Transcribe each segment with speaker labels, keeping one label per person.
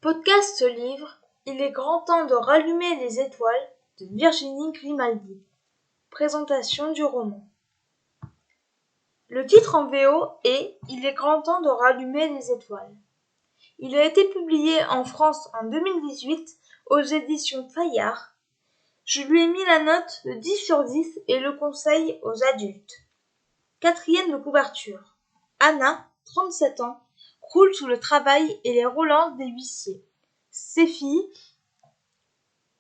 Speaker 1: Podcast livre Il est grand temps de rallumer les étoiles de Virginie Grimaldi. Présentation du roman. Le titre en VO est Il est grand temps de rallumer les étoiles. Il a été publié en France en 2018 aux éditions Fayard. Je lui ai mis la note de 10 sur 10 et le conseille aux adultes. Quatrième de couverture. Anna, 37 ans, roule sous le travail et les relances des huissiers. Ses filles,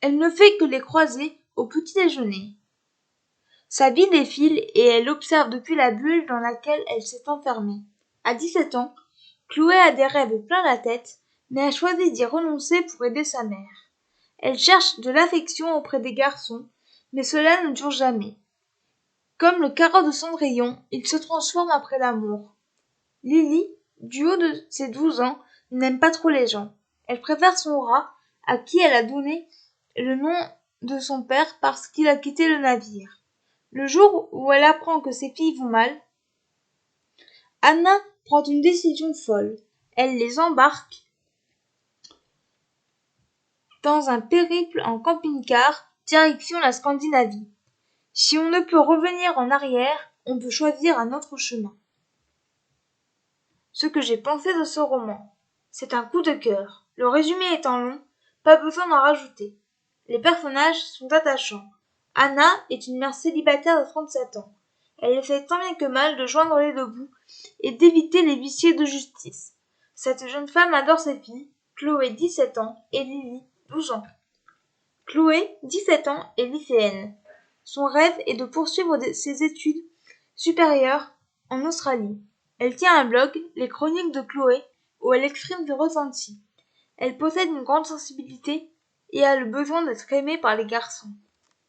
Speaker 1: elle ne fait que les croiser au petit déjeuner. Sa vie défile et elle observe depuis la bulle dans laquelle elle s'est enfermée. À 17 ans, Chloé a des rêves plein la tête, mais a choisi d'y renoncer pour aider sa mère. Elle cherche de l'affection auprès des garçons, mais cela ne dure jamais. Comme le carreau de Cendrillon, il se transforme après l'amour. Lily, du haut de ses 12 ans, n'aime pas trop les gens. Elle préfère son rat, à qui elle a donné le nom de son père parce qu'il a quitté le navire. Le jour où elle apprend que ses filles vont mal, Anna prend une décision folle. Elle les embarque dans un périple en camping-car, direction la Scandinavie. Si on ne peut revenir en arrière, on peut choisir un autre chemin. Ce que j'ai pensé de ce roman. C'est un coup de cœur. Le résumé étant long, pas besoin d'en rajouter. Les personnages sont attachants. Anna est une mère célibataire de 37 ans. Elle essaie tant bien que mal de joindre les deux bouts et d'éviter les huissiers de justice. Cette jeune femme adore ses filles, Chloé 17 ans et Lily 12 ans. Chloé, 17 ans, est lycéenne. Son rêve est de poursuivre ses études supérieures en Australie. Elle tient un blog, Les Chroniques de Chloé, où elle exprime ses ressentis. Elle possède une grande sensibilité et a le besoin d'être aimée par les garçons.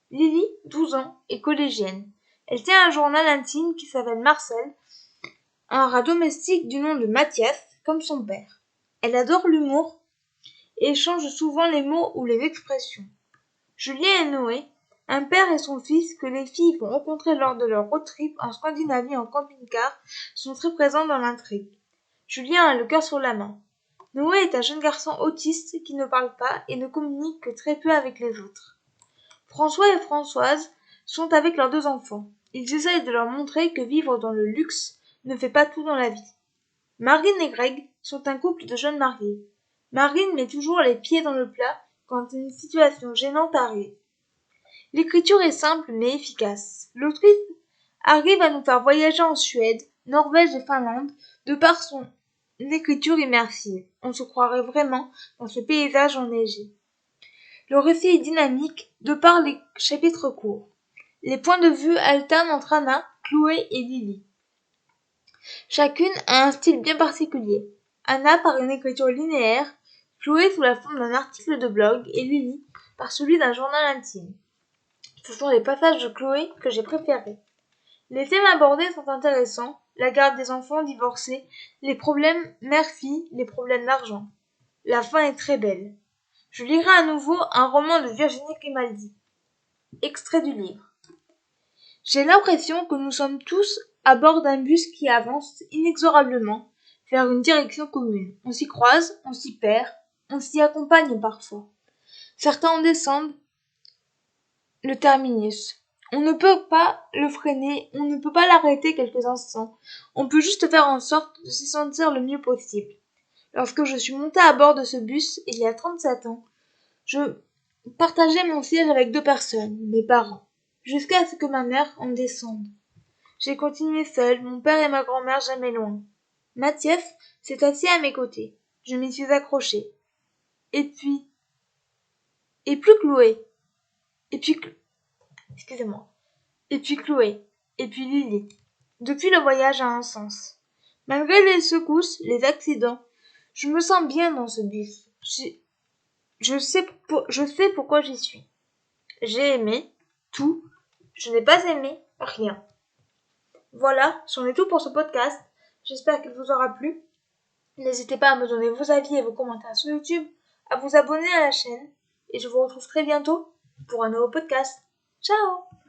Speaker 1: Lily, 12 ans, est collégienne. Elle tient un journal intime qui s'appelle Marcel, un rat domestique du nom de Mathias, comme son père. Elle adore l'humour et change souvent les mots ou les expressions. Julien et Noé, un père et son fils que les filles vont rencontrer lors de leur road trip en Scandinavie en camping-car, sont très présents dans l'intrigue. Julien a le cœur sur la main. Noé est un jeune garçon autiste qui ne parle pas et ne communique que très peu avec les autres. François et Françoise sont avec leurs deux enfants. Ils essayent de leur montrer que vivre dans le luxe ne fait pas tout dans la vie. Marine et Greg sont un couple de jeunes mariés. Marine met toujours les pieds dans le plat quand une situation gênante arrive. L'écriture est simple mais efficace. L'autrice arrive à nous faire voyager en Suède, Norvège et Finlande de par son écriture immersive. On se croirait vraiment dans ce paysage enneigé. Le récit est dynamique de par les chapitres courts. Les points de vue alternent entre Anna, Chloé et Lily. Chacune a un style bien particulier. Anna par une écriture linéaire, Chloé sous la forme d'un article de blog et Lily par celui d'un journal intime. Ce sont les passages de Chloé que j'ai préférés. Les thèmes abordés sont intéressants, la garde des enfants divorcés, les problèmes mère-fille, les problèmes d'argent. La fin est très belle. Je lirai à nouveau un roman de Virginie Grimaldi. Extrait du livre. J'ai l'impression que nous sommes tous à bord d'un bus qui avance inexorablement vers une direction commune. On s'y croise, on s'y perd, on s'y accompagne parfois. Certains en descendent le terminus. On ne peut pas le freiner, on ne peut pas l'arrêter quelques instants. On peut juste faire en sorte de s'y sentir le mieux possible. Lorsque je suis montée à bord de ce bus, il y a 37 ans, je partageais mon siège avec deux personnes, mes parents, jusqu'à ce que ma mère en descende. J'ai continué seule, mon père et ma grand-mère jamais loin. Mathias s'est assis à mes côtés. Je m'y suis accrochée. Et puis Chloé. Excusez-moi. Et puis Chloé. Et puis Lily. Depuis le voyage a un sens. Malgré les secousses, les accidents, je me sens bien dans ce bus. Je sais pourquoi j'y suis. J'ai aimé tout. Je n'ai pas aimé rien. Voilà, c'en est tout pour ce podcast. J'espère qu'il vous aura plu. N'hésitez pas à me donner vos avis et vos commentaires sur YouTube, à vous abonner à la chaîne, et je vous retrouve très bientôt pour un nouveau podcast. Ciao!